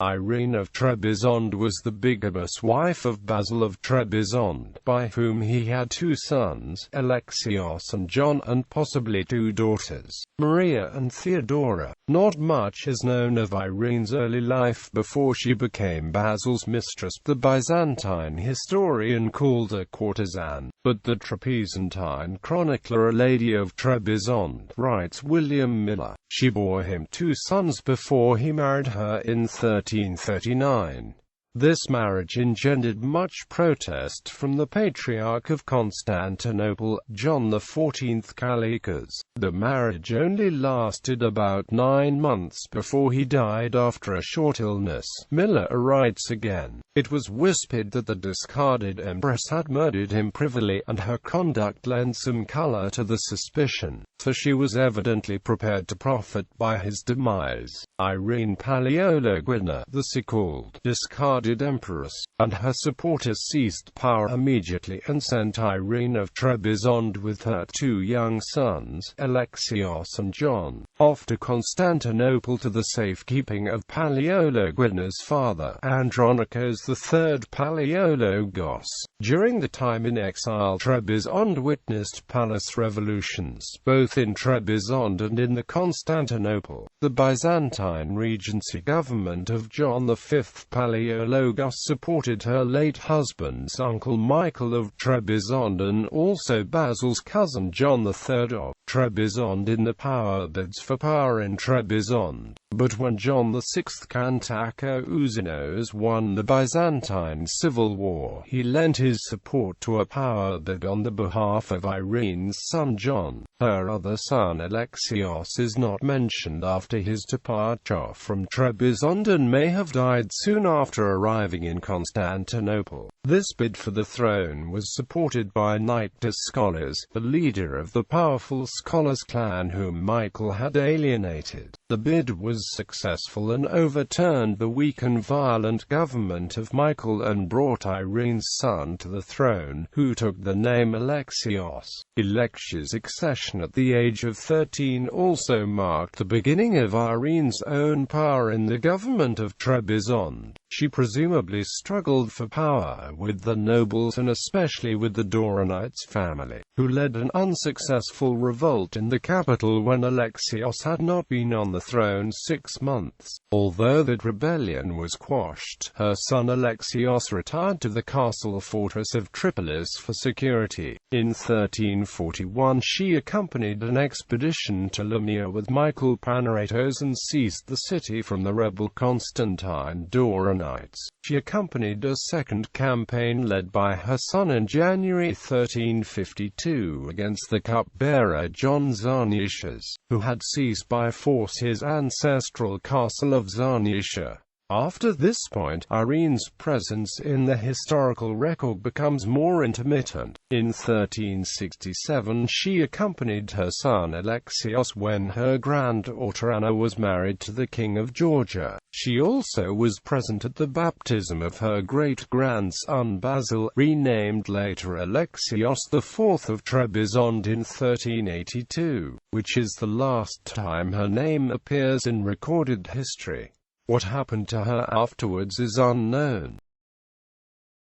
Irene of Trebizond was the bigamous wife of Basil of Trebizond, by whom he had 2 sons, Alexios and John, and possibly 2 daughters, Maria and Theodora. Not much is known of Irene's early life before she became Basil's mistress. The Byzantine historian called her courtesan, but the Trapezuntine chronicler, a lady of Trebizond, writes William Miller.She bore him 2 sons before he married her in 1339. This marriage engendered much protest from the Patriarch of Constantinople, John XIV Kalekas. The marriage only lasted about 9 months before he died after a short illness. Miller writes again, "It was whispered that the discarded empress had murdered him privily, and her conduct lent some color to the suspicion, so she was evidently prepared to profit by his demise." Irene Paleologuina, the so-called discarded empress, and her supporters seized power immediately and sent Irene of Trebizond with her 2 young sons, Alexios and John, off to Constantinople to the safekeeping of Paleologuina's father, Andronikos III Palaiologos. During the time in exile, Trebizond witnessed palace revolutions, both in Trebizond and in the Constantinople. The Byzantine Regency government of John V Palaiologos supported her late husband's uncle Michael of Trebizond and also Basil's cousin John III of Trebizond in the power bids for power in Trebizond. But when John VI Kantakouzenos won the Byzantine Civil War, he lent his support to a power bid on the behalf of Irene's son John. Her other son Alexios is not mentioned after his departure from Trebizond and may have died soon after arriving in Constantinople. This bid for the throne was supported by Nyctus scholars, the leader of the powerful scholars clan whom Michael had alienated. The bid was successful and overturned the weak and violent government of Michael and brought Irene's son to the throne, who took the name Alexios. Alexios' accession at the age of 13 also marked the beginning of Irene's own power in the government of Trebizond. She presumably struggled for power with the nobles and especially with the Doranites family, who led an unsuccessful revolt in the capital when Alexios had not been on the throne 6 months. Although that rebellion was quashed, her son Alexios retired to the castle fortress of Tripolis for security. In 1341 she accompanied an expedition to Limnia with Michael Panaratos and seized the city from the rebel Constantine Doranites. She accompanied a second campaign led by her son in January 1352 against the cupbearer John Zarnishas, who had seized by force his ancestral castle of Zarnisha. After this point, Irene's presence in the historical record becomes more intermittent. In 1367 she accompanied her son Alexios when her granddaughter Anna was married to the King of Georgia. She also was present at the baptism of her great-grandson Basil, renamed later Alexios IV of Trebizond in 1382, which is the last time her name appears in recorded history. What happened to her afterwards is unknown.